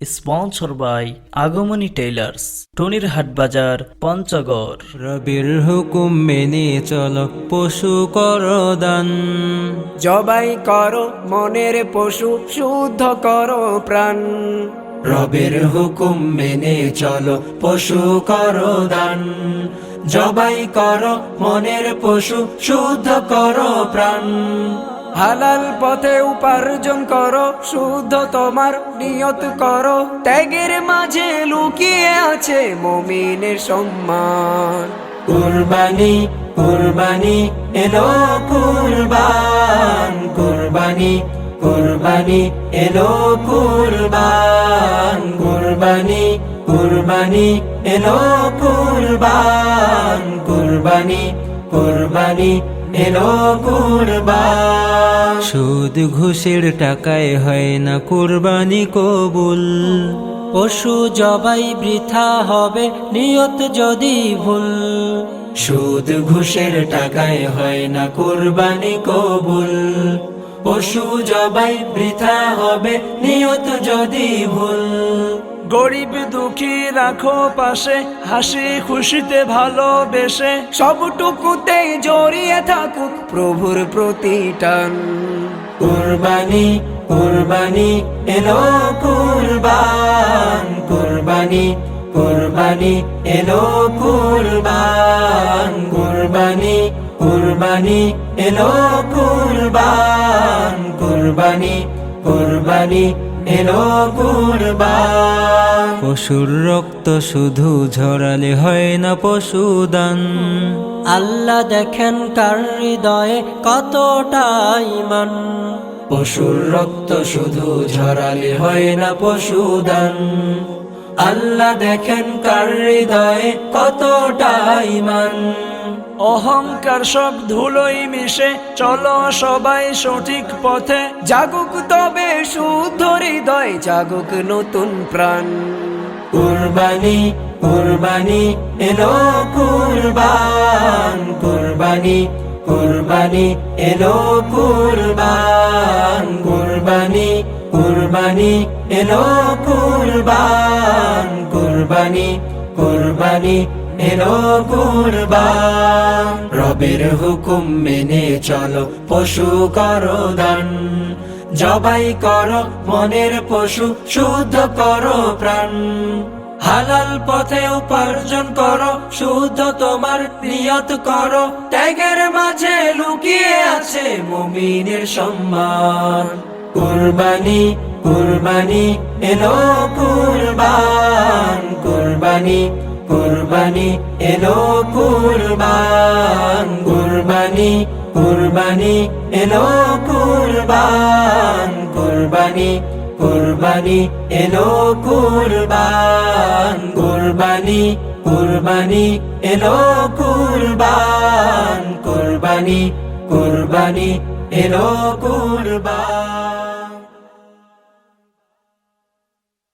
Sponsor by Agamani tailors, টনির হাট বাজার, পঞ্চগড়। রবির হুকুম মেনে চলো, পশু করো দান। জবাই করো মনের পশু, শুদ্ধ করো প্রাণ। রবের হুকুম মেনে চলো, পশু করো দান। জবাই করো মনের পশু, শুদ্ধ করো প্রাণ। হালাল পথে উপার্জন করো, শুদ্ধ তোমার নিয়ত করো। ত্যাগের মাঝে লুকিয়ে আছে মুমিনের সম্মান। কুরবানি কুরবানি এলো কুরবান, কুরবানি কুরবানি এলো কুরবান। কুরবানি কুরবানি এলো কুরবান, কুরবানি কুরবানি এলো কুরবান। সুদ ঘুষের টাকায় হয় না কুরবানি কবুল। পশু জবাই বৃথা হবে নিয়ত যদি ভুল। সুদ ঘুষের টাকায় হয় না কুরবানি কবুল। পশু জবাই বৃথা হবে নিয়ত যদি ভুল। গরিব দুঃখী রাখো পাশে, হাসি খুশিতে ভালোবেসে। সবটুকুতে জড়িয়ে থাকুক প্রভুর প্রতিটান। কুরবানি কুরবানি এলো কুরবান, কুরবানি কুরবানি এলো কুরবান। কুরবানি কুরবানি এলো কুরবান, কুরবানি কুরবানি এলো কুরবান। পশুর রক্ত শুধু ঝরালে হয় না পশুদান। আল্লাহ দেখেন কার হৃদয়ে কতটা ঈমান। পশুর রক্ত শুধু ঝরালে হয় না পশুদান। আল্লাহ দেখেন কার হৃদয়ে কতটা ঈমান। অহংকার সব ধুলোই মিশে চলো সবাই সঠিক পথে। জাগুক তবে শুদ্ধ হৃদয়, জাগুক নতুন প্রাণ। কুরবানি কুরবানি এলো কুরবান, কুরবানি কুরবানি এলো কুরবান। কুরবানি কুরবানি এলো কুরবান, কুরবানি কুরবানি এলো কুরবান। রবের হুকুম মেনে চলো, পশু করো দান। জবাই করো মনের পশু, শুদ্ধ করো প্রাণ। হালাল পথে উপার্জন করো, শুদ্ধ তোমার নিয়ত করো। ত্যাগের মাঝে লুকিয়ে আছে মুমিনের সম্মান। কুরবানি কুরবানি এলো কুরবান, কুরবানি কুরবানি এলো কুরবান। কুরবানি কুরবানি এলো কুরবান, কুরবানি কুরবানি এলো কুরবান। কুরবানি কুরবানি এলো কুরবান, কুরবানি কুরবানি এলো কুরবান।